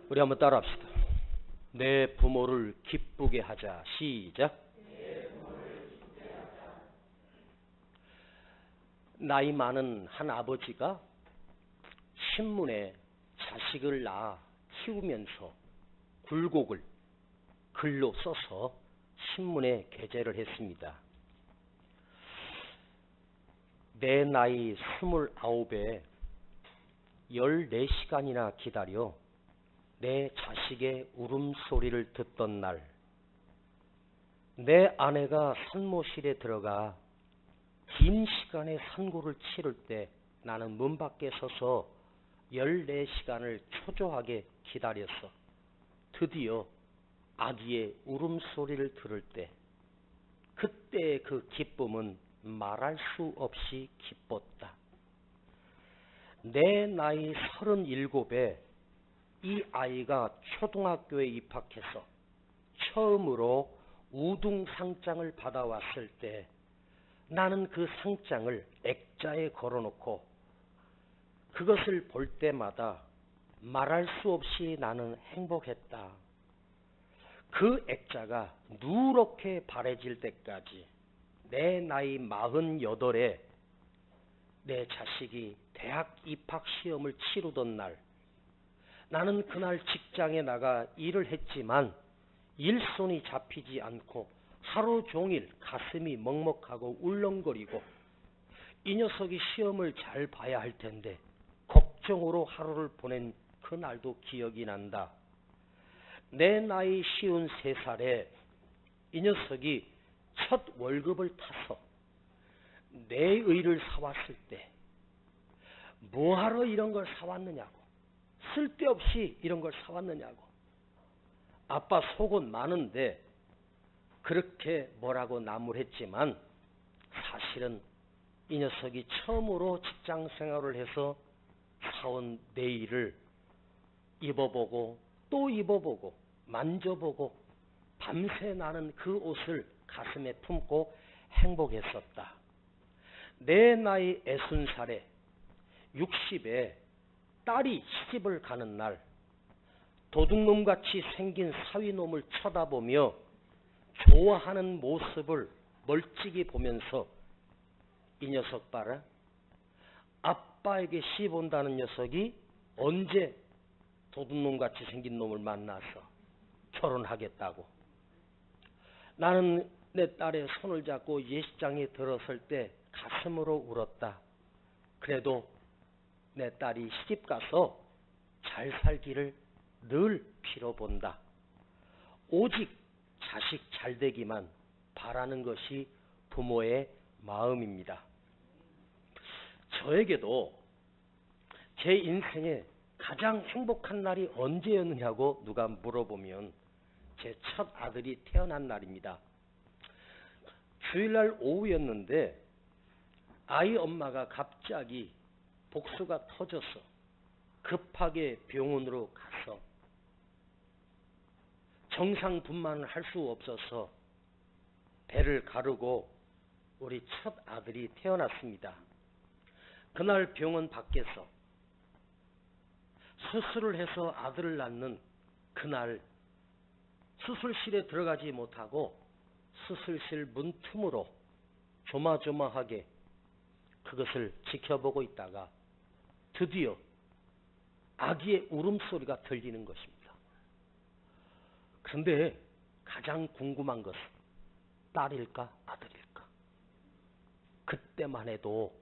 우리 한번 따라합시다. 내 부모를 기쁘게 하자. 시작. 나이 많은 한 아버지가 신문에 자식을 낳아 키우면서 굴곡을 글로 써서 신문에 게재를 했습니다. 내 나이 29에 14시간이나 기다려 내 자식의 울음소리를 듣던 날, 내 아내가 산모실에 들어가 긴 시간의 산고를 치를 때 나는 문 밖에 서서 14시간을 초조하게 기다렸어. 드디어 아기의 울음소리를 들을 때, 그때의 그 기쁨은 말할 수 없이 기뻤다. 내 나이 37에 이 아이가 초등학교에 입학해서 처음으로 우등상장을 받아왔을 때 나는 그 상장을 액자에 걸어놓고 그것을 볼 때마다 말할 수 없이 나는 행복했다. 그 액자가 누렇게 바래질 때까지 내 나이 48에 내 자식이 대학 입학 시험을 치르던 날, 나는 그날 직장에 나가 일을 했지만 일손이 잡히지 않고 하루 종일 가슴이 먹먹하고 울렁거리고 이 녀석이 시험을 잘 봐야 할 텐데 걱정으로 하루를 보낸 그날도 기억이 난다. 내 나이 53살에 이 녀석이 첫 월급을 타서 내 의를 사왔을 때 뭐하러 이런 걸 사왔느냐고, 쓸데없이 이런 걸 사왔느냐고 아빠 속은 많은데 그렇게 뭐라고 나무랬지만 사실은 이 녀석이 처음으로 직장 생활을 해서 사온 내일을 입어보고 또 입어보고 만져보고 밤새 나는 그 옷을 가슴에 품고 행복했었다. 내 나이 60살에 60에 딸이 시집을 가는 날, 도둑놈같이 생긴 사위놈을 쳐다보며 좋아하는 모습을 멀찍이 보면서 이 녀석 봐라. 아빠에게 시집 온다는 녀석이 언제 도둑놈같이 생긴 놈을 만나서 결혼하겠다고. 나는 내 딸의 손을 잡고 예식장에 들었을 때 가슴으로 울었다. 그래도 내 딸이 시집가서 잘 살기를 늘 빌어본다. 오직 자식 잘되기만 바라는 것이 부모의 마음입니다. 저에게도 제 인생에 가장 행복한 날이 언제였느냐고 누가 물어보면 제 첫 아들이 태어난 날입니다. 주일날 오후였는데 아이 엄마가 갑자기 복수가 터져서 급하게 병원으로 가서 정상분만을 할 수 없어서 배를 가르고 우리 첫 아들이 태어났습니다. 그날 병원 밖에서 수술을 해서 아들을 낳는 그날 수술실에 들어가지 못하고 수술실 문 틈으로 조마조마하게 그것을 지켜보고 있다가 드디어 아기의 울음소리가 들리는 것입니다. 그런데 가장 궁금한 것은 딸일까 아들일까? 그때만 해도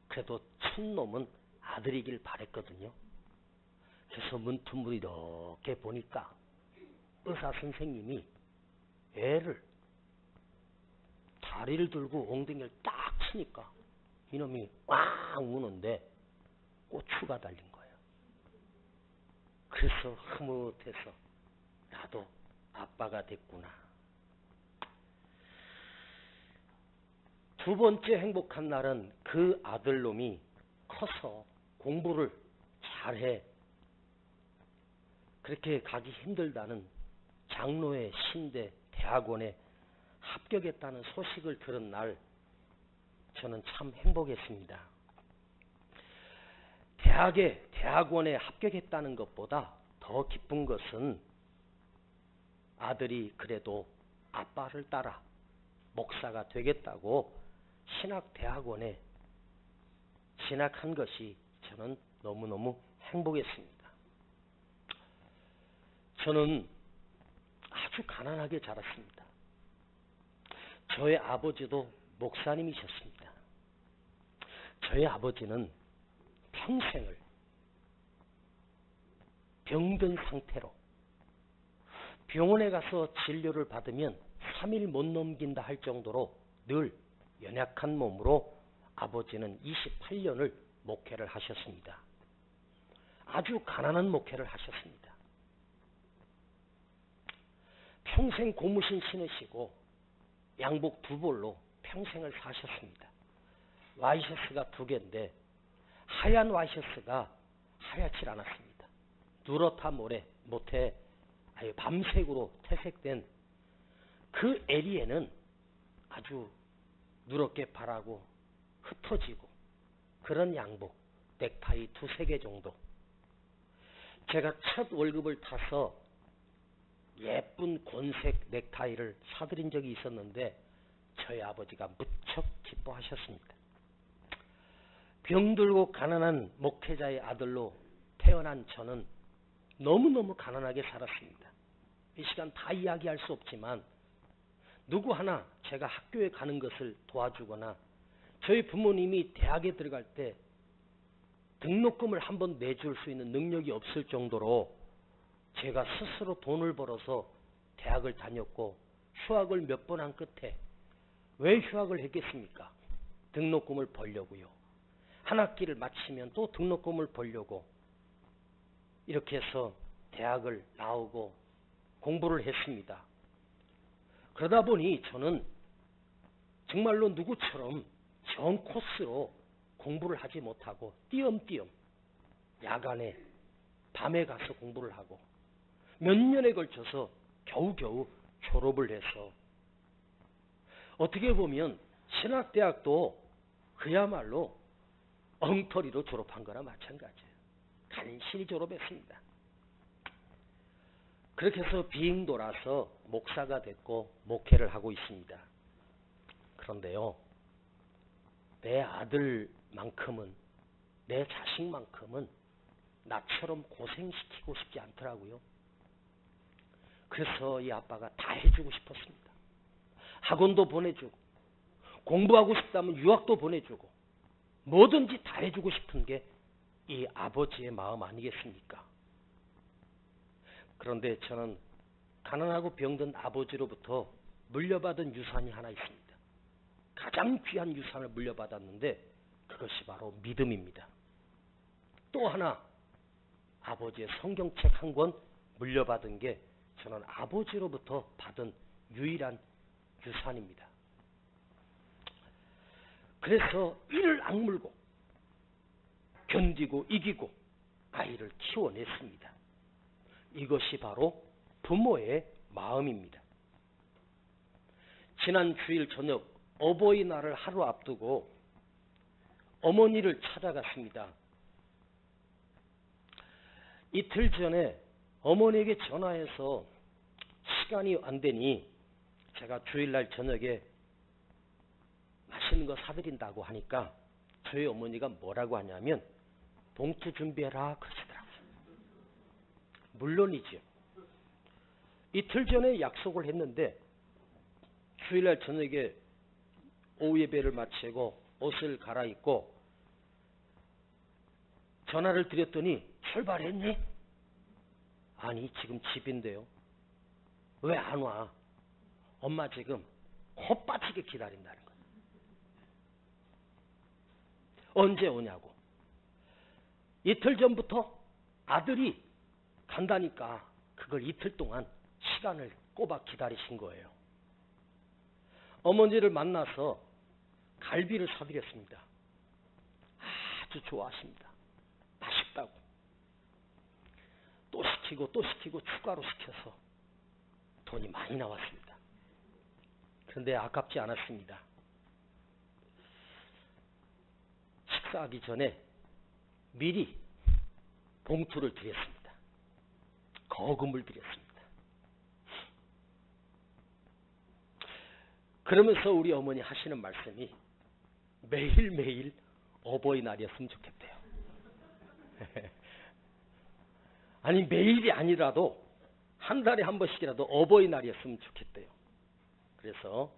그래도 첫놈은 아들이길 바랬거든요. 그래서 문틈으로 이렇게 보니까 의사 선생님이 애를 다리를 들고 엉덩이를 딱 치니까 이놈이 왕 우는데 고추가 달린 거예요. 그래서 흐뭇해서 나도 아빠가 됐구나. 두 번째 행복한 날은 그 아들놈이 커서 공부를 잘해. 그렇게 가기 힘들다는 장로의 신대 대학원에 합격했다는 소식을 들은 날 저는 참 행복했습니다. 대학원에 합격했다는 것보다 더 기쁜 것은 아들이 그래도 아빠를 따라 목사가 되겠다고 신학대학원에 진학한 것이 저는 너무너무 행복했습니다. 저는 아주 가난하게 자랐습니다. 저의 아버지도 목사님이셨습니다. 저희 아버지는 평생을 병든 상태로 병원에 가서 진료를 받으면 3일 못 넘긴다 할 정도로 늘 연약한 몸으로 아버지는 28년을 목회를 하셨습니다. 아주 가난한 목회를 하셨습니다. 평생 고무신 신으시고 양복 2벌로 평생을 사셨습니다. 와이셔츠가 2개인데 하얀 와이셔츠가 하얗질 않았습니다. 누렇다 못해 밤색으로 태색된 그 에리에는 아주 누렇게 바라고 흩어지고 그런 양복, 넥타이 2-3개 정도. 제가 첫 월급을 타서 예쁜 곤색 넥타이를 사드린 적이 있었는데 저희 아버지가 무척 기뻐하셨습니다. 병들고 가난한 목회자의 아들로 태어난 저는 너무너무 가난하게 살았습니다. 이 시간 다 이야기할 수 없지만 누구 하나 제가 학교에 가는 것을 도와주거나 저희 부모님이 대학에 들어갈 때 등록금을 한번 내줄 수 있는 능력이 없을 정도로 제가 스스로 돈을 벌어서 대학을 다녔고 휴학을 몇 번 한 끝에 왜 휴학을 했겠습니까? 등록금을 벌려고요. 한 학기를 마치면 또 등록금을 벌려고 이렇게 해서 대학을 나오고 공부를 했습니다. 그러다 보니 저는 정말로 누구처럼 정 코스로 공부를 하지 못하고 띄엄띄엄 야간에 밤에 가서 공부를 하고 몇 년에 걸쳐서 겨우겨우 졸업을 해서 어떻게 보면 신학대학도 그야말로 엉터리로 졸업한 거나 마찬가지예요. 간신히 졸업했습니다. 그렇게 해서 빙 돌아서 목사가 됐고 목회를 하고 있습니다. 그런데요, 내 아들만큼은, 내 자식만큼은 나처럼 고생시키고 싶지 않더라고요. 그래서 이 아빠가 다 해주고 싶었습니다. 학원도 보내주고 공부하고 싶다면 유학도 보내주고 뭐든지 다 해주고 싶은 게 이 아버지의 마음 아니겠습니까? 그런데 저는 가난하고 병든 아버지로부터 물려받은 유산이 하나 있습니다. 가장 귀한 유산을 물려받았는데 그것이 바로 믿음입니다. 또 하나 아버지의 성경책 한 권 물려받은 게 저는 아버지로부터 받은 유일한 유산입니다. 그래서 이를 악물고 견디고 이기고 아이를 키워냈습니다. 이것이 바로 부모의 마음입니다. 지난 주일 저녁 어버이날을 하루 앞두고 어머니를 찾아갔습니다. 이틀 전에 어머니에게 전화해서 시간이 안 되니 제가 주일날 저녁에 맛있는 거 사드린다고 하니까 저희 어머니가 뭐라고 하냐면 봉투 준비해라 그러시더라고요. 물론이죠. 이틀 전에 약속을 했는데 주일날 저녁에 오후 예배를 마치고 옷을 갈아입고 전화를 드렸더니 출발했니? 아니 지금 집인데요. 왜 안 와? 엄마 지금 헛바치게 기다린다는 거야. 언제 오냐고. 이틀 전부터 아들이 간다니까 그걸 이틀 동안 시간을 꼬박 기다리신 거예요. 어머니를 만나서 갈비를 사드렸습니다. 아주 좋아하십니다. 맛있다고. 또 시키고 또 시키고 추가로 시켜서 돈이 많이 나왔습니다. 그런데 아깝지 않았습니다. 식사하기 전에 미리 봉투를 드렸습니다. 거금을 드렸습니다. 그러면서 우리 어머니 하시는 말씀이 매일매일 어버이날이었으면 좋겠대요. 아니 매일이 아니라도 한 달에 한 번씩이라도 어버이날이었으면 좋겠대요. 그래서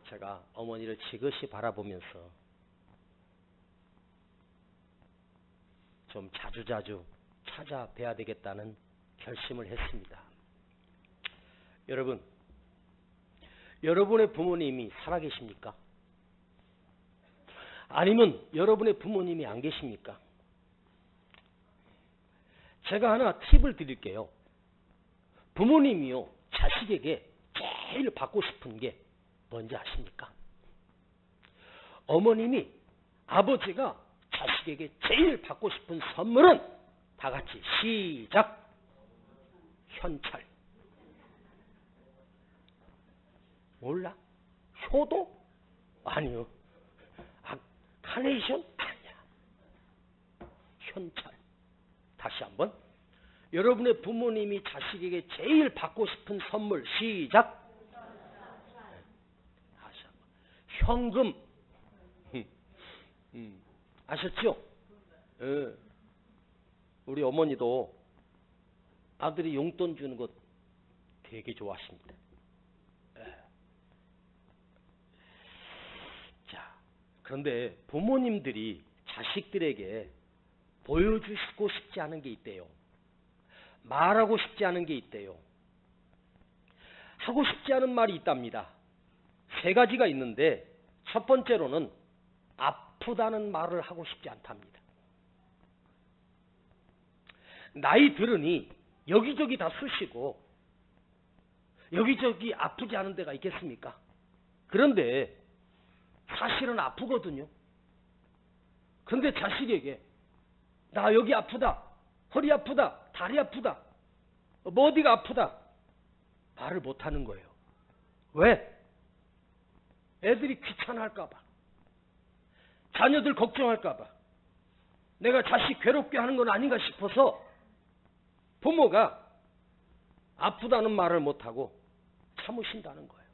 제가 어머니를 지그시 바라보면서 좀 자주자주 찾아뵈야 되겠다는 결심을 했습니다. 여러분, 여러분의 부모님이 살아계십니까? 아니면 여러분의 부모님이 안 계십니까? 제가 하나 팁을 드릴게요. 부모님이요, 자식에게 제일 받고 싶은 게 뭔지 아십니까? 어머님이, 아버지가 자식에게 제일 받고 싶은 선물은 다 같이 시작! 현찰. 몰라? 효도? 아니요. 카네이션? 아니야. 현찰. 다시 한번. 여러분의 부모님이 자식에게 제일 받고 싶은 선물 시작. 다시 한번. 현금. 아셨죠? 우리 어머니도 아들이 용돈 주는 것 되게 좋아하십니다. 자, 그런데 부모님들이 자식들에게 보여주고 싶지 않은 게 있대요. 말하고 싶지 않은 게 있대요. 하고 싶지 않은 말이 있답니다. 3가지가 있는데 첫 번째로는 아프다는 말을 하고 싶지 않답니다. 나이 들으니 여기저기 다 쑤시고 여기저기 아프지 않은 데가 있겠습니까? 그런데 사실은 아프거든요. 그런데 자식에게 나 여기 아프다, 허리 아프다, 다리 아프다, 뭐 어디가 아프다 말을 못하는 거예요. 왜? 애들이 귀찮아할까 봐, 자녀들 걱정할까 봐, 내가 자식 괴롭게 하는 건 아닌가 싶어서 부모가 아프다는 말을 못하고 참으신다는 거예요.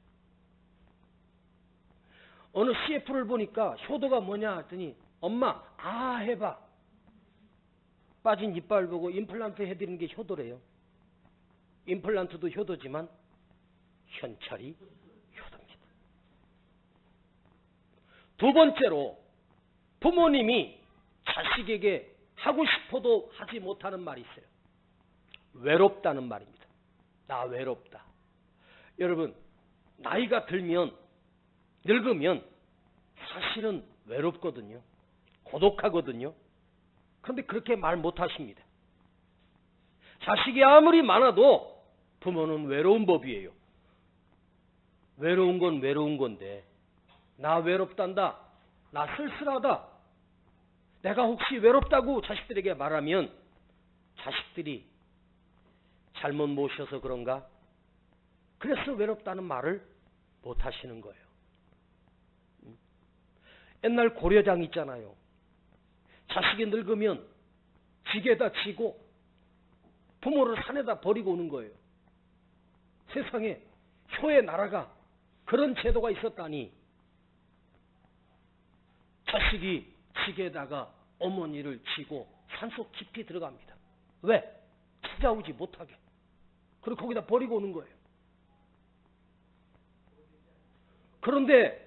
어느 CF를 보니까 효도가 뭐냐 했더니 엄마 아 해봐. 빠진 이빨 보고 임플란트 해드리는 게 효도래요. 임플란트도 효도지만 현찰이 효도입니다. 두 번째로 부모님이 자식에게 하고 싶어도 하지 못하는 말이 있어요. 외롭다는 말입니다. 나 외롭다. 여러분, 나이가 들면, 늙으면 사실은 외롭거든요. 고독하거든요. 그런데 그렇게 말 못하십니다. 자식이 아무리 많아도 부모는 외로운 법이에요. 외로운 건 외로운 건데 나 외롭단다, 나 쓸쓸하다, 내가 혹시 외롭다고 자식들에게 말하면 자식들이 잘못 모셔서 그런가? 그래서 외롭다는 말을 못하시는 거예요. 옛날 고려장 있잖아요. 자식이 늙으면 지게다 지고 부모를 산에다 버리고 오는 거예요. 세상에 효의 나라가 그런 제도가 있었다니. 자식이 지게에다가 어머니를 지고 산속 깊이 들어갑니다. 왜? 찾아오지 못하게. 그리고 거기다 버리고 오는 거예요. 그런데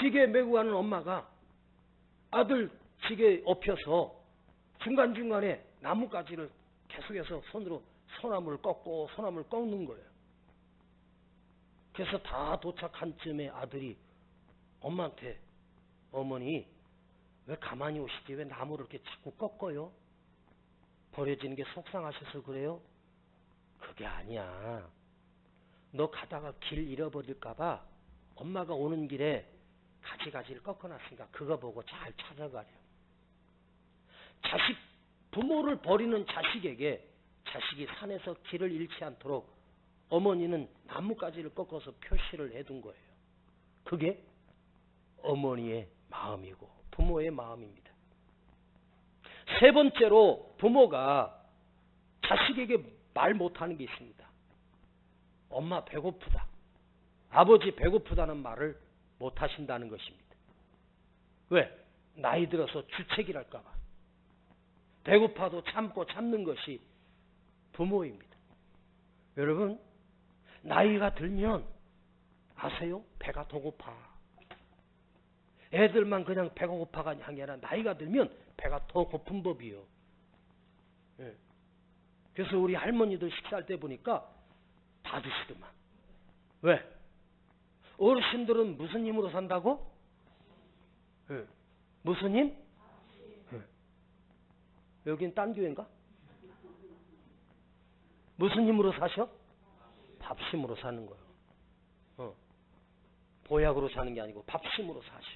지게에 메고 가는 엄마가 아들 지게에 업혀서 중간중간에 나뭇가지를 계속해서 손으로 소나무를 꺾고 소나무를 꺾는 거예요. 그래서 다 도착한 쯤에 아들이 엄마한테 어머니 왜 가만히 오시지? 왜 나무를 이렇게 자꾸 꺾어요? 버려지는 게 속상하셔서 그래요? 그게 아니야. 너 가다가 길 잃어버릴까 봐 엄마가 오는 길에 가지가지를 꺾어놨으니까 그거 보고 잘 찾아가래요. 부모를 버리는 자식에게 자식이 산에서 길을 잃지 않도록 어머니는 나뭇가지를 꺾어서 표시를 해둔 거예요. 그게 어머니의 마음이고 부모의 마음입니다. 세 번째로 부모가 자식에게 말 못하는 게 있습니다. 엄마 배고프다. 아버지 배고프다는 말을 못하신다는 것입니다. 왜? 나이 들어서 주책이랄까 봐. 배고파도 참고 참는 것이 부모입니다. 여러분, 나이가 들면 아세요? 배가 더 고파. 애들만 그냥 배가 고파가 아니라 나이가 들면 배가 더 고픈 법이요. 예. 그래서 우리 할머니들 식사할 때 보니까 다 드시더만. 왜? 어르신들은 무슨 힘으로 산다고? 예. 무슨 힘? 예. 여긴 딴 교회인가? 무슨 힘으로 사셔? 밥심으로 사는 거예요. 보약으로 사는 게 아니고 밥심으로 사셔.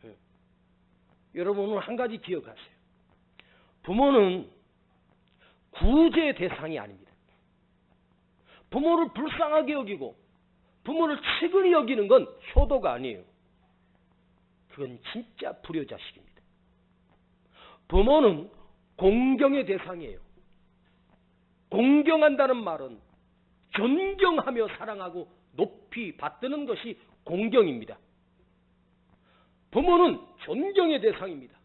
예. 여러분은 한 가지 기억하세요. 부모는 구제의 대상이 아닙니다. 부모를 불쌍하게 여기고 부모를 측은히 여기는 건 효도가 아니에요. 그건 진짜 불효자식입니다. 부모는 공경의 대상이에요. 공경한다는 말은 존경하며 사랑하고 높이 받드는 것이 공경입니다. 부모는 존경의 대상입니다.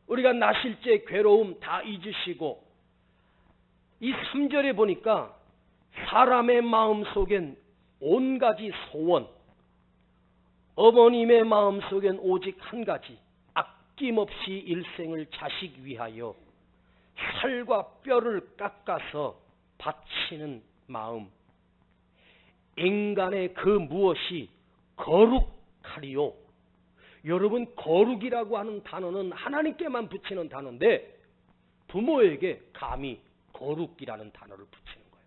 우리가 나실제 괴로움 다 잊으시고 이 3절에 보니까 사람의 마음속엔 온가지 소원, 어머님의 마음속엔 오직 한 가지, 아낌없이 일생을 자식 위하여 살과 뼈를 깎아서 바치는 마음. 인간의 그 무엇이 거룩하리요. 여러분, 거룩이라고 하는 단어는 하나님께만 붙이는 단어인데 부모에게 감히 거룩이라는 단어를 붙이는 거예요.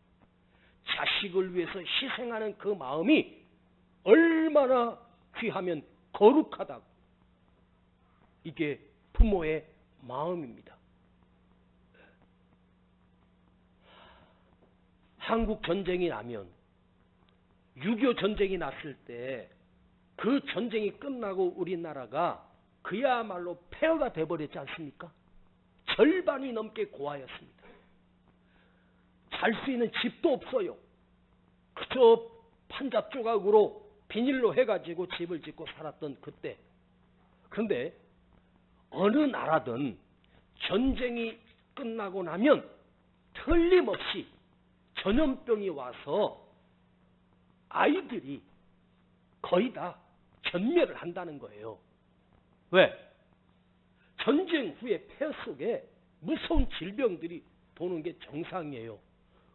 자식을 위해서 희생하는 그 마음이 얼마나 귀하면 거룩하다고. 이게 부모의 마음입니다. 한국 전쟁이 나면 6.25 전쟁이 났을 때 그 전쟁이 끝나고 우리나라가 그야말로 폐허가 돼버렸지 않습니까? 절반이 넘게 고아였습니다. 잘 수 있는 집도 없어요. 그저 판잡 조각으로 비닐로 해가지고 집을 짓고 살았던 그때. 그런데 어느 나라든 전쟁이 끝나고 나면 틀림없이 전염병이 와서 아이들이 거의 다 전멸을 한다는 거예요. 왜? 전쟁 후에 폐허 속에 무서운 질병들이 도는 게 정상이에요.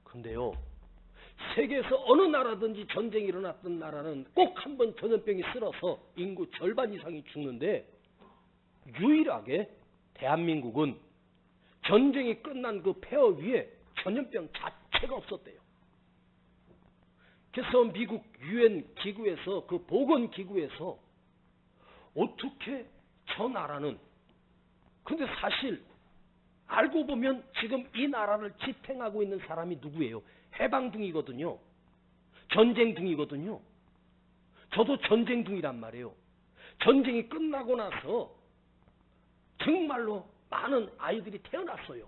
근데요, 세계에서 어느 나라든지 전쟁이 일어났던 나라는 꼭 한 번 전염병이 쓸어서 인구 절반 이상이 죽는데 유일하게 대한민국은 전쟁이 끝난 그 폐허 위에 전염병 자체가 없었대요. 그래서 미국 유엔 기구에서 그 보건기구에서 어떻게 저 나라는, 근데 사실 알고 보면 지금 이 나라를 지탱하고 있는 사람이 누구예요? 해방둥이거든요. 전쟁둥이거든요. 저도 전쟁둥이란 말이에요. 전쟁이 끝나고 나서 정말로 많은 아이들이 태어났어요.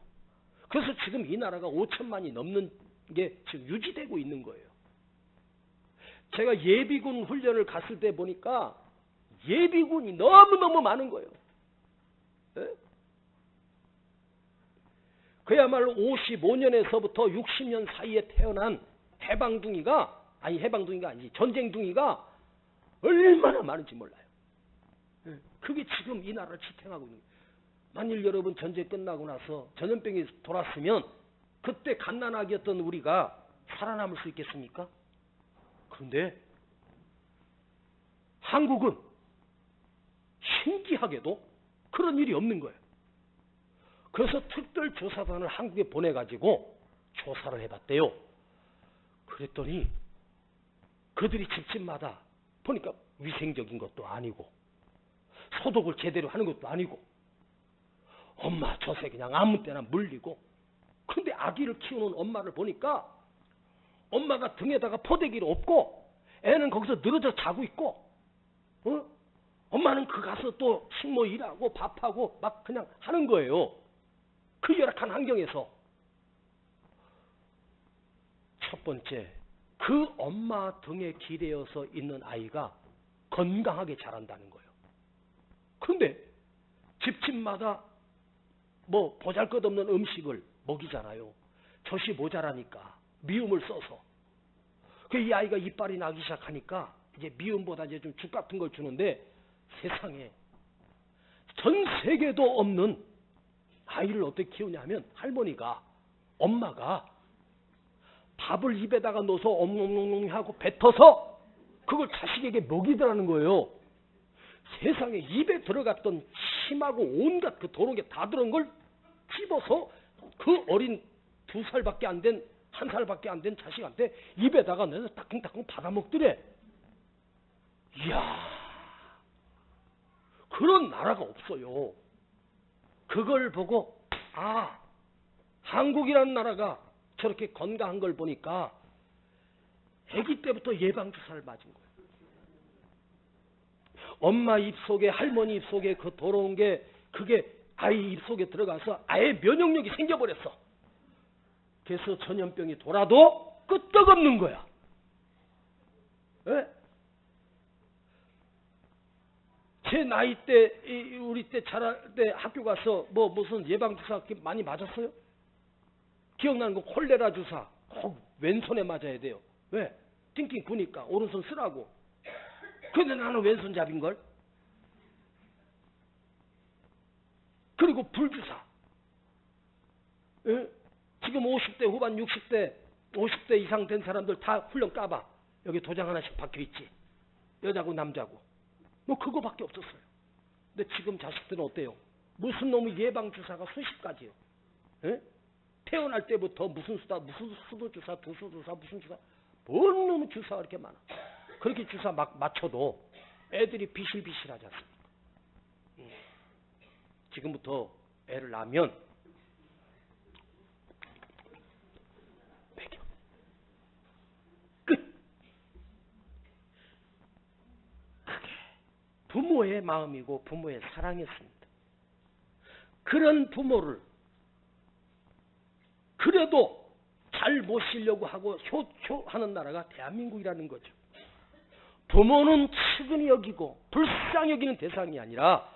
그래서 지금 이 나라가 5천만이 넘는 게 지금 유지되고 있는 거예요. 제가 예비군 훈련을 갔을 때 보니까 예비군이 너무너무 많은 거예요. 네? 그야말로 55년에서부터 60년 사이에 태어난 해방둥이가, 아니 해방둥이가 아니지, 전쟁둥이가 얼마나 많은지 몰라요. 네? 그게 지금 이 나라를 지탱하고 있는 거예요. 만일 여러분 전쟁 끝나고 나서 전염병이 돌았으면 그때 갓난아기였던 우리가 살아남을 수 있겠습니까? 그런데 한국은 신기하게도 그런 일이 없는 거예요. 그래서 특별조사단을 한국에 보내가지고 조사를 해봤대요. 그랬더니 그들이 집집마다 보니까 위생적인 것도 아니고 소독을 제대로 하는 것도 아니고 엄마 젖에 그냥 아무 때나 물리고, 근데 아기를 키우는 엄마를 보니까 엄마가 등에다가 포대기를 업고 애는 거기서 늘어져 자고 있고, 엄마는 그 가서 또 식모 일하고 밥하고 막 그냥 하는 거예요. 그 열악한 환경에서 첫 번째, 그 엄마 등에 기대어서 있는 아이가 건강하게 자란다는 거예요. 그런데 집집마다 뭐 보잘것없는 음식을 먹이잖아요. 젖이 모자라니까 미움을 써서. 이 아이가 이빨이 나기 시작하니까 이제 미움보다 이제 좀 죽 같은 걸 주는데, 세상에 전 세계도 없는 아이를 어떻게 키우냐면, 할머니가, 엄마가 밥을 입에다가 넣어서 엉엉엉 하고 뱉어서 그걸 자식에게 먹이더라는 거예요. 세상에 입에 들어갔던 침하고 온갖 그 더러운 게 다 들어온 걸 찝어서 그 어린 2살밖에 안 된, 1살밖에 안 된 자식한테 입에다가 넣어서 따끔따끔 받아먹더래. 이야, 그런 나라가 없어요. 그걸 보고, 아, 한국이라는 나라가 저렇게 건강한 걸 보니까 아기 때부터 예방주사를 맞은 거예요. 엄마 입속에, 할머니 입속에 그 더러운 게 그게 아이 입속에 들어가서 아예 면역력이 생겨버렸어. 그래서 전염병이 돌아도 끄떡없는 거야. 네? 제 나이 때, 우리 때 자랄 때 학교 가서 뭐 무슨 예방주사 많이 맞았어요? 기억나는 거 콜레라 주사 꼭 왼손에 맞아야 돼요. 왜? 띵띵 부니까 오른손 쓰라고. 근데 나는 왼손잡이인걸. 그리고 불주사. 예? 지금 50대 후반 60대 50대 이상 된 사람들 다 훈련 까봐. 여기 도장 하나씩 박혀있지. 여자고 남자고. 뭐 그거밖에 없었어요. 근데 지금 자식들은 어때요? 무슨 놈의 예방주사가 수십 가지요. 예? 태어날 때부터 무슨 수다, 무슨 수도주사, 두수주사, 무슨 주사, 뭔 놈의 주사가 이렇게 많아. 그렇게 주사 막 맞춰도 애들이 비실비실하지 않습니까? 지금부터 애를 낳으면 배겨. 끝. 그게 부모의 마음이고 부모의 사랑이었습니다. 그런 부모를 그래도 잘 모시려고 하고 효초하는 나라가 대한민국이라는 거죠. 부모는 측은히 여기고 불쌍히 여기는 대상이 아니라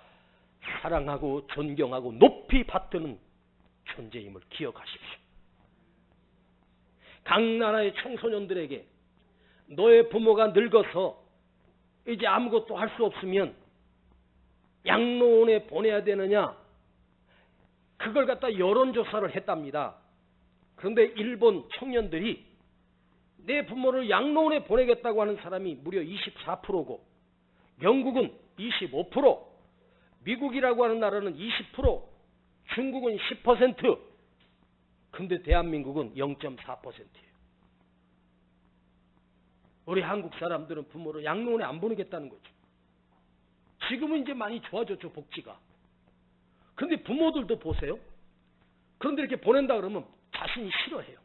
사랑하고 존경하고 높이 받드는 존재임을 기억하십시오. 각 나라의 청소년들에게 너의 부모가 늙어서 이제 아무것도 할 수 없으면 양로원에 보내야 되느냐, 그걸 갖다 여론조사를 했답니다. 그런데 일본 청년들이 내 부모를 양로원에 보내겠다고 하는 사람이 무려 24%고 영국은 25%, 미국이라고 하는 나라는 20%, 중국은 10%, 근데 대한민국은 0.4%예요. 우리 한국 사람들은 부모를 양로원에 안 보내겠다는 거죠. 지금은 이제 많이 좋아졌죠, 복지가. 근데 부모들도 보세요. 그런데 이렇게 보낸다 그러면 자신이 싫어해요.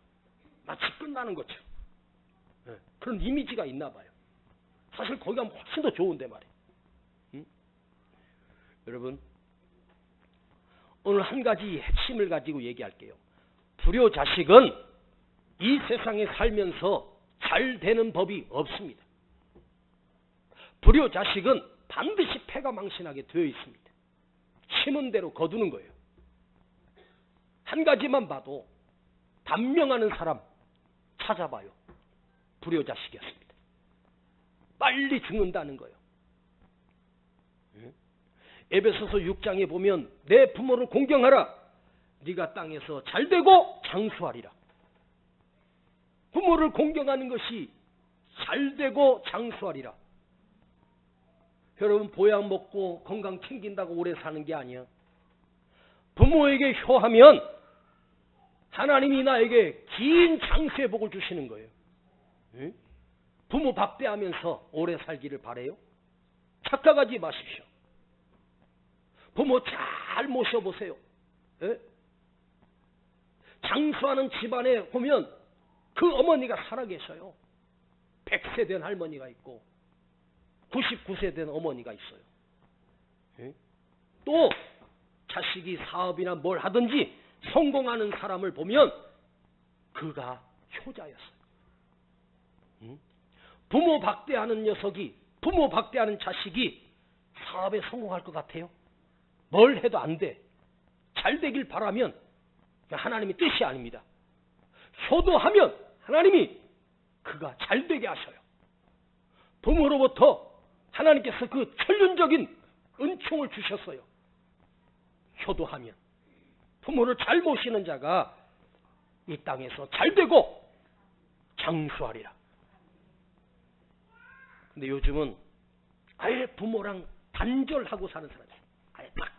마치 끝나는 것처럼. 네, 그런 이미지가 있나 봐요. 사실 거기 가면 훨씬 더 좋은데 말이에요. 여러분, 오늘 한 가지 핵심을 가지고 얘기할게요. 불효자식은 이 세상에 살면서 잘 되는 법이 없습니다. 불효자식은 반드시 패가 망신하게 되어 있습니다. 심은 대로 거두는 거예요. 한 가지만 봐도 단명하는 사람 찾아봐요. 불효자식이었습니다. 빨리 죽는다는 거예요. 에베소서 6장에 보면 내 부모를 공경하라. 네가 땅에서 잘되고 장수하리라. 부모를 공경하는 것이 잘되고 장수하리라. 여러분, 보약 먹고 건강 챙긴다고 오래 사는 게 아니야. 부모에게 효하면 하나님이 나에게 긴 장수의 복을 주시는 거예요. 응? 부모 박대하면서 오래 살기를 바라요? 착각하지 마십시오. 부모 잘 모셔보세요. 예? 장수하는 집안에 보면 그 어머니가 살아계셔요. 100세 된 할머니가 있고 99세 된 어머니가 있어요. 예? 또 자식이 사업이나 뭘 하든지 성공하는 사람을 보면 그가 효자였어요. 부모 박대하는 녀석이, 부모 박대하는 자식이 사업에 성공할 것 같아요? 뭘 해도 안 돼. 잘 되길 바라면 하나님의 뜻이 아닙니다. 효도하면 하나님이 그가 잘 되게 하셔요. 부모로부터 하나님께서 그 천륜적인 은총을 주셨어요. 효도하면 부모를 잘 모시는 자가 이 땅에서 잘 되고 장수하리라. 근데 요즘은 아예 부모랑 단절하고 사는 사람이에요. 아예 딱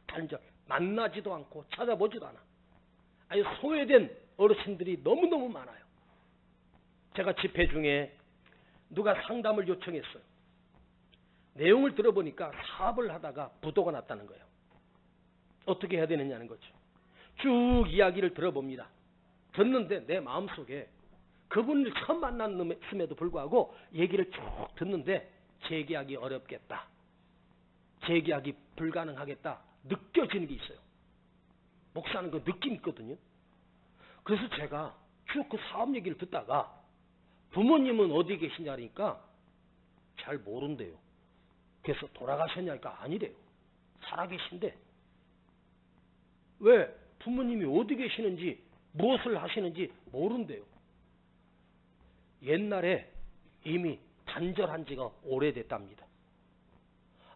단절. 만나지도 않고 찾아보지도 않아. 아예 소외된 어르신들이 너무너무 많아요. 제가 집회 중에 누가 상담을 요청했어요. 내용을 들어보니까 사업을 하다가 부도가 났다는 거예요. 어떻게 해야 되느냐는 거죠. 쭉 이야기를 들어봅니다. 듣는데 내 마음속에 그분을 처음 만났음에도 불구하고 얘기를 쭉 듣는데 재계약이 어렵겠다. 재계약이 불가능하겠다. 느껴지는 게 있어요. 목사는 그 느낌이 있거든요. 그래서 제가 쭉 그 사업 얘기를 듣다가 부모님은 어디 계시냐니까 잘 모른대요. 그래서 돌아가셨냐니까 아니래요. 살아계신데 왜 부모님이 어디 계시는지 무엇을 하시는지 모른대요. 옛날에 이미 단절한 지가 오래됐답니다.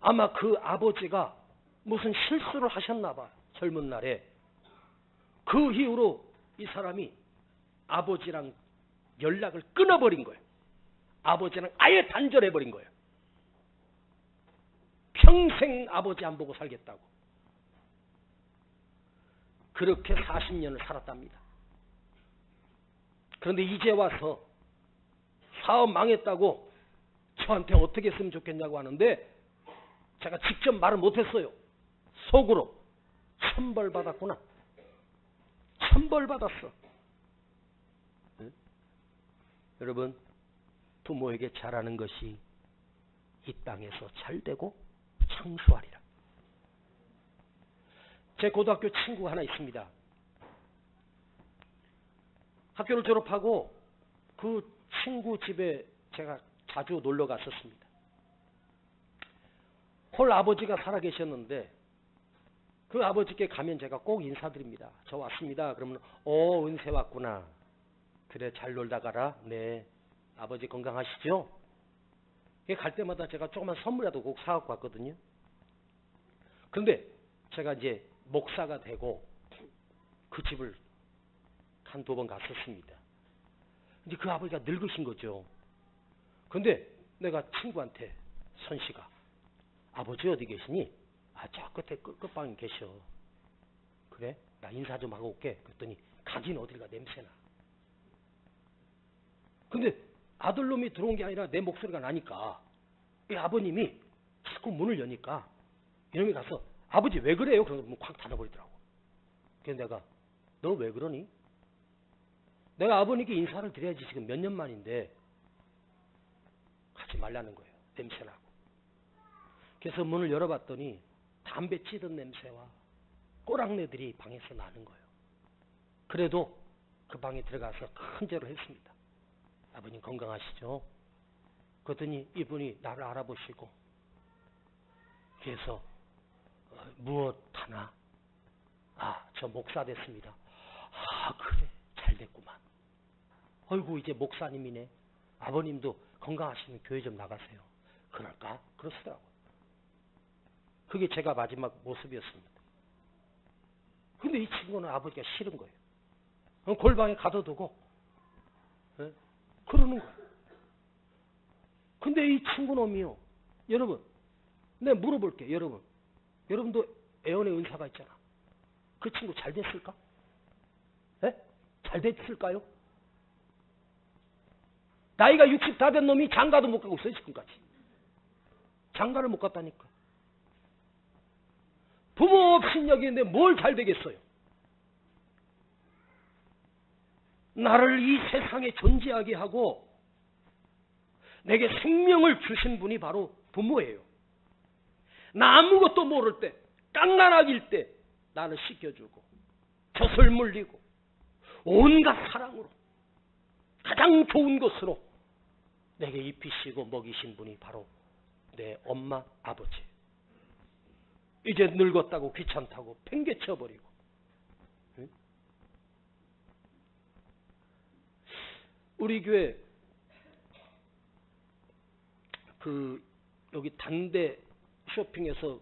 아마 그 아버지가 무슨 실수를 하셨나 봐. 젊은 날에. 그 이후로 이 사람이 아버지랑 연락을 끊어버린 거예요. 아버지랑 아예 단절해버린 거예요. 평생 아버지 안 보고 살겠다고. 그렇게 40년을 살았답니다. 그런데 이제 와서 사업 망했다고 저한테 어떻게 했으면 좋겠냐고 하는데 제가 직접 말을 못했어요. 속으로 천벌 받았구나. 천벌 받았어. 네? 여러분, 부모에게 잘하는 것이 이 땅에서 잘되고 창수하리라. 제 고등학교 친구가 하나 있습니다. 학교를 졸업하고 그 친구 집에 제가 자주 놀러 갔었습니다. 홀 아버지가 살아계셨는데 그 아버지께 가면 제가 꼭 인사드립니다. 저 왔습니다. 그러면 은세 왔구나. 그래 잘 놀다 가라. 네. 아버지 건강하시죠? 갈 때마다 제가 조그만 선물이라도 꼭 사갖고 왔거든요. 그런데 제가 이제 목사가 되고 그 집을 한두 번 갔었습니다. 이제 그 아버지가 늙으신 거죠. 근데 내가 친구한테 선씨가 아버지 어디 계시니? 저 끝에 끝방에 계셔. 그래? 나 인사 좀 하고 올게. 그랬더니 가긴 어딜 가 냄새나. 근데 아들놈이 들어온 게 아니라 내 목소리가 나니까 이 아버님이 자꾸 문을 여니까 이놈이 가서 아버지 왜 그래요? 그러면 문 콱 닫아버리더라고. 그래서 내가 너 왜 그러니? 내가 아버님께 인사를 드려야지 지금 몇 년 만인데 하지 말라는 거예요. 냄새나고. 그래서 문을 열어봤더니 담배 찌든 냄새와 꼬랑내들이 방에서 나는 거예요. 그래도 그 방에 들어가서 큰 절을 했습니다. 아버님 건강하시죠? 그랬더니 이분이 나를 알아보시고 그래서 무엇 하나? 저 목사 됐습니다. 그래 잘 됐구만. 어이구 이제 목사님이네. 아버님도 건강하시면 교회 좀 나가세요. 그럴까? 그러시더라고요. 그게 제가 마지막 모습이었습니다. 근데 이 친구는 아버지가 싫은 거예요. 골방에 가둬두고 그러는 거예요. 근데 이 친구놈이요. 여러분 내가 물어볼게요. 여러분도 애원의 은사가 있잖아. 그 친구 잘 됐을까? 잘 됐을까요? 나이가 60 다 된 놈이 장가도 못 가고 있어요. 지금까지. 장가를 못 갔다니까. 부모 없인 여기인데 뭘 잘 되겠어요? 나를 이 세상에 존재하게 하고 내게 생명을 주신 분이 바로 부모예요. 나 아무것도 모를 때, 깡나락일 때 나를 씻겨주고 젖을 물리고 온갖 사랑으로 가장 좋은 것으로 내게 입히시고 먹이신 분이 바로 내 엄마 아버지. 이제 늙었다고 귀찮다고 팽개쳐버리고. 응? 우리 교회 여기 단대 쇼핑에서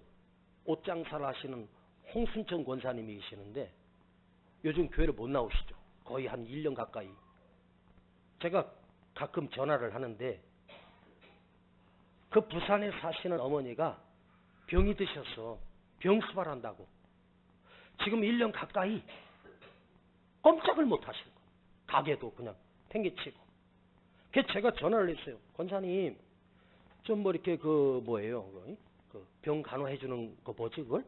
옷장사를 하시는 홍순천 권사님이 계시는데 요즘 교회를 못 나오시죠. 거의 한 1년 가까이. 제가 가끔 전화를 하는데 그 부산에 사시는 어머니가 병이 드셔서 병수발한다고 지금 1년 가까이 꼼짝을 못 하시는 거예요. 가게도 그냥 팽개치고. 그래서 제가 전화를 했어요. 권사님 좀 뭐 이렇게 뭐예요? 병 간호해 주는 거 뭐지 그걸?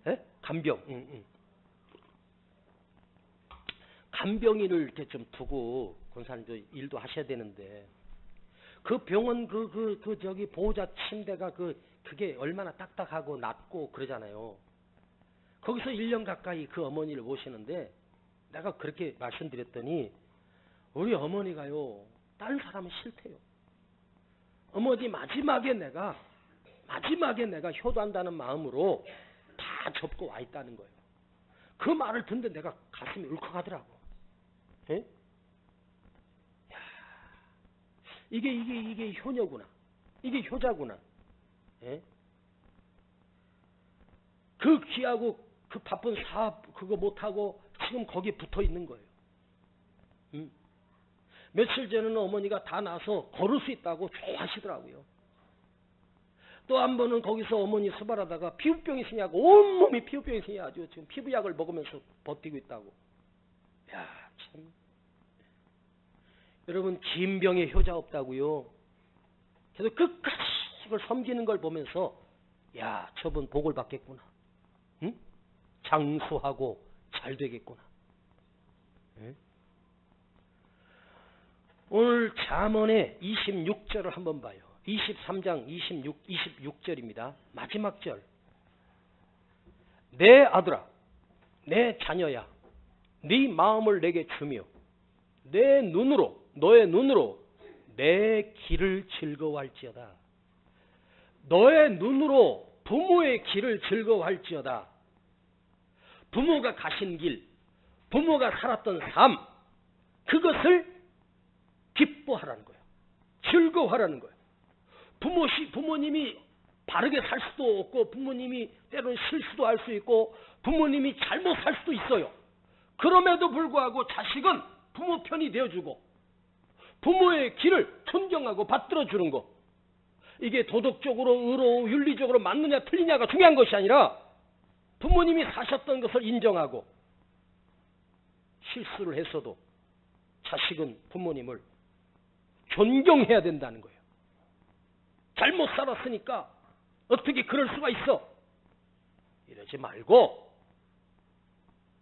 예? 간병. 간병인을 이렇게 좀 두고 권사님도 일도 하셔야 되는데 그 병원 저기 보호자 침대가 그게 얼마나 딱딱하고 낮고 그러잖아요. 거기서 1년 가까이 그 어머니를 모시는데 내가 그렇게 말씀드렸더니 우리 어머니가요 다른 사람은 싫대요. 어머니 마지막에 내가 효도한다는 마음으로 다 접고 와 있다는 거예요. 그 말을 듣는데 내가 가슴이 울컥하더라고. 예? 야, 이게 효녀구나. 이게 효자구나. 예? 그 귀하고 그 바쁜 사업 그거 못하고 지금 거기에 붙어 있는 거예요. 며칠 전에는 어머니가 다 나서 걸을 수 있다고 좋아하시더라고요. 또 한 번은 거기서 어머니 수발하다가 피부병이 생겨고 온몸이 피부병이 생겨가지고 지금 피부약을 먹으면서 버티고 있다고. 야, 참. 여러분 진병에 효자 없다고요. 그래서 끝까지 이걸 섬기는 걸 보면서 야, 저분 복을 받겠구나. 응? 장수하고 잘 되겠구나. 응? 오늘 잠언의 26절을 한번 봐요. 23장 26절입니다. 마지막 절. 내 아들아, 내 자녀야, 네 마음을 내게 주며 너의 눈으로 내 길을 즐거워할지어다. 너의 눈으로 부모의 길을 즐거워할지어다. 부모가 가신 길, 부모가 살았던 삶, 그것을 기뻐하라는 거예요. 즐거워하라는 거예요. 부모님이 바르게 살 수도 없고 부모님이 때로는 실수도 할 수 있고 부모님이 잘못 살 수도 있어요. 그럼에도 불구하고 자식은 부모 편이 되어주고 부모의 길을 존경하고 받들어주는 거. 이게 도덕적으로 의로 윤리적으로 맞느냐 틀리냐가 중요한 것이 아니라 부모님이 사셨던 것을 인정하고 실수를 했어도 자식은 부모님을 존경해야 된다는 거예요. 잘못 살았으니까 어떻게 그럴 수가 있어? 이러지 말고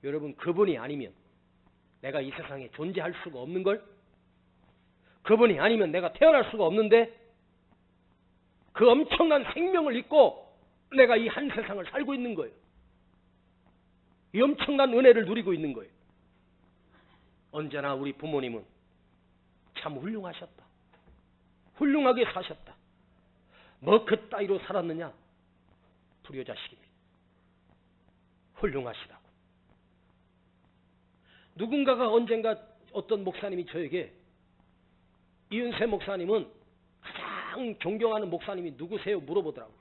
여러분 그분이 아니면 내가 이 세상에 존재할 수가 없는 걸? 그분이 아니면 내가 태어날 수가 없는데 그 엄청난 생명을 잊고 내가 이 한 세상을 살고 있는 거예요. 이 엄청난 은혜를 누리고 있는 거예요. 언제나 우리 부모님은 참 훌륭하셨다. 훌륭하게 사셨다. 뭐 그따위로 살았느냐? 불효자식입니다. 훌륭하시다고. 누군가가 언젠가 어떤 목사님이 저에게 이은세 목사님은 가장 존경하는 목사님이 누구세요? 물어보더라고요.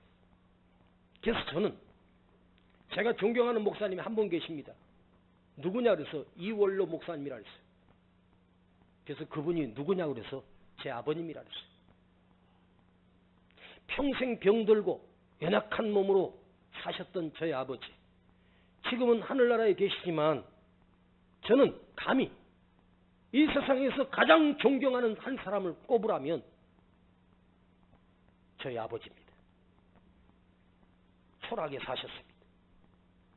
그래서 저는 제가 존경하는 목사님이 한 분 계십니다. 누구냐 그래서 이월로 목사님이라 그랬어요. 그래서 그분이 누구냐 그래서 제 아버님이라 그랬어요. 평생 병들고 연약한 몸으로 사셨던 저희 아버지. 지금은 하늘나라에 계시지만 저는 감히 이 세상에서 가장 존경하는 한 사람을 꼽으라면 저희 아버지입니다. 초라하게 사셨습니다.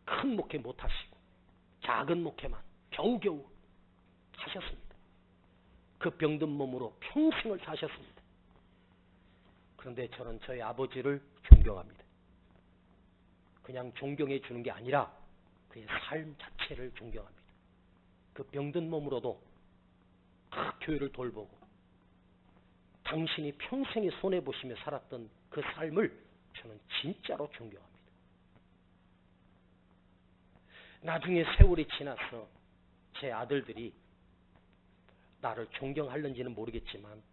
큰 목회 못하시고 작은 목회만 겨우겨우 하셨습니다. 그 병든 몸으로 평생을 사셨습니다. 그런데 저는 저희 아버지를 존경합니다. 그냥 존경해 주는 게 아니라 그의 삶 자체를 존경합니다. 그 병든 몸으로도 그 교회를 돌보고 당신이 평생에 손해보시며 살았던 그 삶을 저는 진짜로 존경합니다. 나중에 세월이 지나서 제 아들들이 나를 존경하는지는 모르겠지만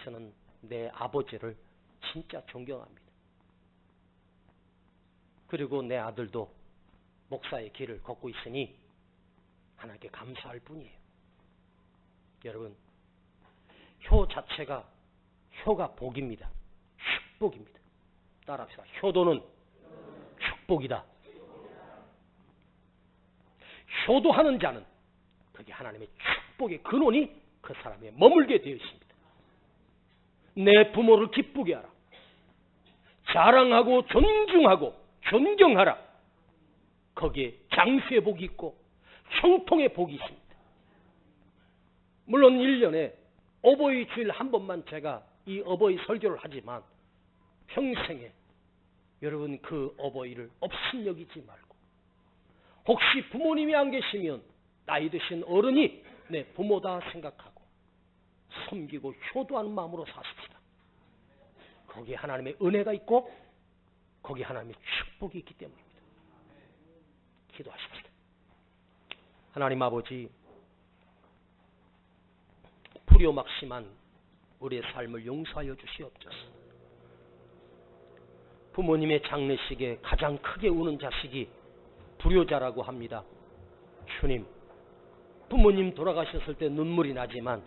저는 내 아버지를 진짜 존경합니다. 그리고 내 아들도 목사의 길을 걷고 있으니 하나님께 감사할 뿐이에요. 여러분, 효 자체가 효가 복입니다. 축복입니다. 따라합시다. 효도는 축복이다. 효도하는 자는 그게 하나님의 축복의 근원이 그 사람에 머물게 되어 있습니다. 내 부모를 기쁘게 하라. 자랑하고 존중하고 존경하라. 거기에 장수의 복이 있고 형통의 복이 있습니다. 물론 1년에 어버이 주일 한 번만 제가 이 어버이 설교를 하지만 평생에 여러분 그 어버이를 없인 여기지 말고, 혹시 부모님이 안 계시면 나이 드신 어른이 내 부모다 생각하고 섬기고 효도하는 마음으로 사십시다. 거기에 하나님의 은혜가 있고 거기에 하나님의 축복이 있기 때문입니다. 기도하십시다. 하나님 아버지, 불효막심한 우리의 삶을 용서하여 주시옵소서. 부모님의 장례식에 가장 크게 우는 자식이 불효자라고 합니다. 주님, 부모님 돌아가셨을 때 눈물이 나지만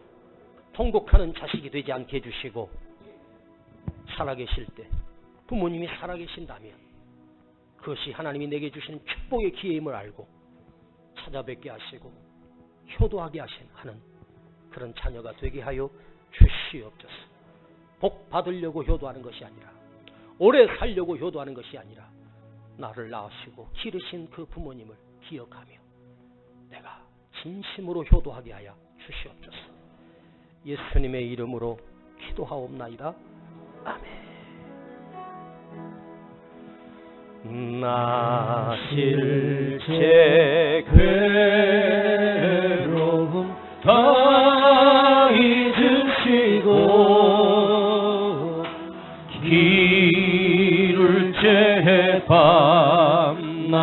통곡하는 자식이 되지 않게 해주시고, 살아계실 때 부모님이 살아계신다면 그것이 하나님이 내게 주신 축복의 기회임을 알고 찾아뵙게 하시고 효도하게 하는 그런 자녀가 되게 하여 주시옵소서. 복 받으려고 효도하는 것이 아니라, 오래 살려고 효도하는 것이 아니라, 나를 낳으시고 기르신 그 부모님을 기억하며 내가 진심으로 효도하게 하여 주시옵소서. 예수님의 이름으로 기도하옵나이다. 아멘. 나 실제 괴로움 다 잊으시고 길을 제 밤낮으로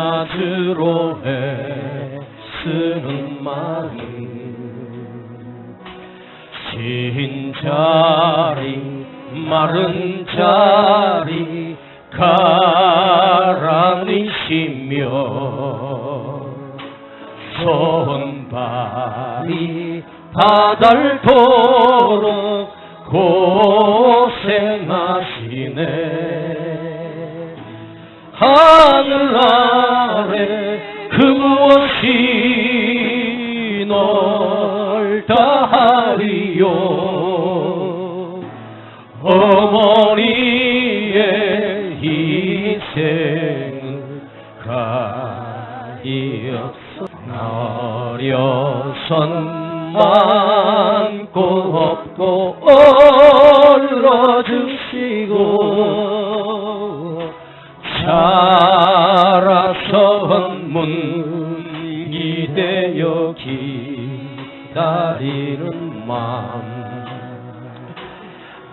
애쓰는 마음, 신 자리 마른 자리 가라니시며 손발이 바닳도록 고생하시네. 하늘 아래 그 무엇이 넓다 하리요. 어머니의 희생을 가이없어 어려선 많고 없고 얼러주시고 자라선 문이 되어 기다리는 마음,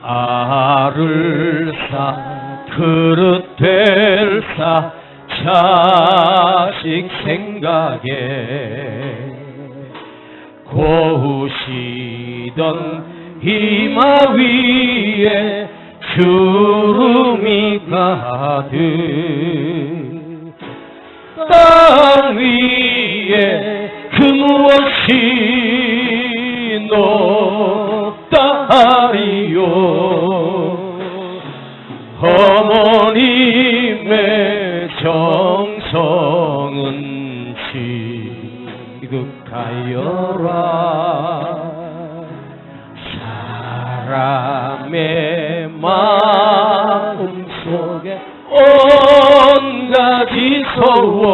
알을 사 그릇 될 사 자식 생각에 고우시던 이마 위에 주름이 가득, 땅 위에 그 무엇이 높다 하리요. 어머님의 정성은 지극하여라. 사람의 마음 속에 온가지 소원,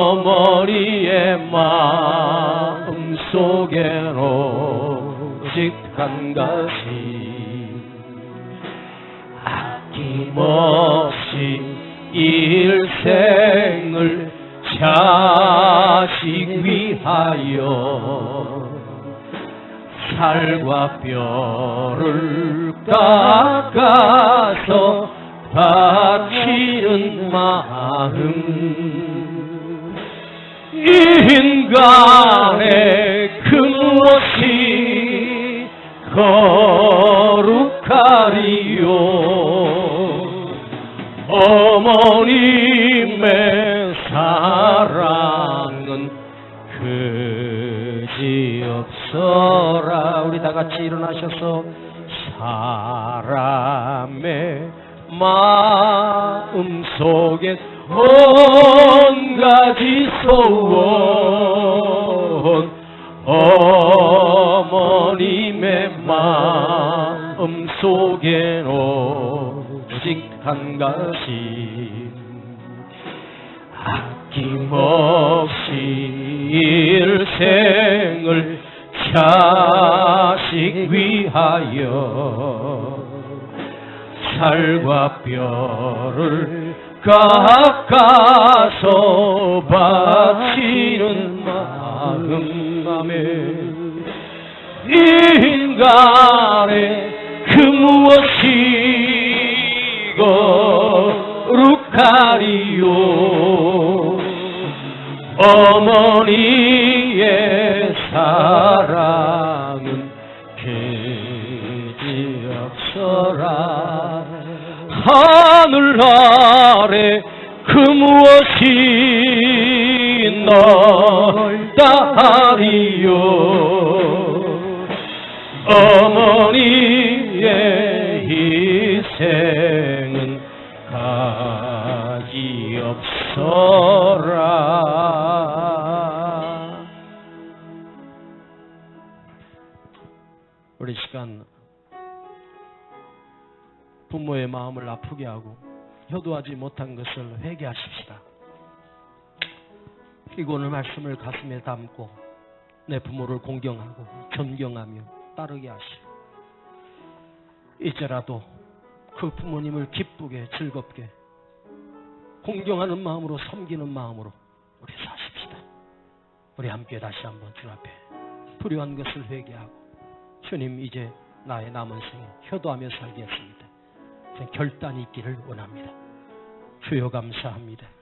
어머니의 마음 속에로 오직 한 가지, 아낌없이 일생을 자식 위하여 살과 뼈를 깎아서 바치는 마음 인간의 그 무엇이 거룩하리요 어머님의 사랑은 그지없어라. 우리 다같이 일어나셔서 사람의 마음속에 온가지 소원 어머님의 마음속엔 오직 한 가지 아낌없이 일생을 자식 위하여 살과 뼈를 깎아서 바치는 마음에 인간의 그 무엇이 거룩하리요 어머니의 사랑은 그지없어라. 하늘 아래 그 무엇이 넓다 하리요 어머니의 희생은 가지없어라. 우리 시간 부모의 마음을 아프게 하고 효도하지 못한 것을 회개하십시다. 그리고 오늘 말씀을 가슴에 담고 내 부모를 공경하고 존경하며 따르게 하시고 이제라도 그 부모님을 기쁘게 즐겁게 공경하는 마음으로 섬기는 마음으로 우리 사십시다. 우리 함께 다시 한번 주 앞에 불의한 것을 회개하고 주님 이제 나의 남은 생에 효도하며 살겠습니다. 결단이 있기를 원합니다. 주여 감사합니다.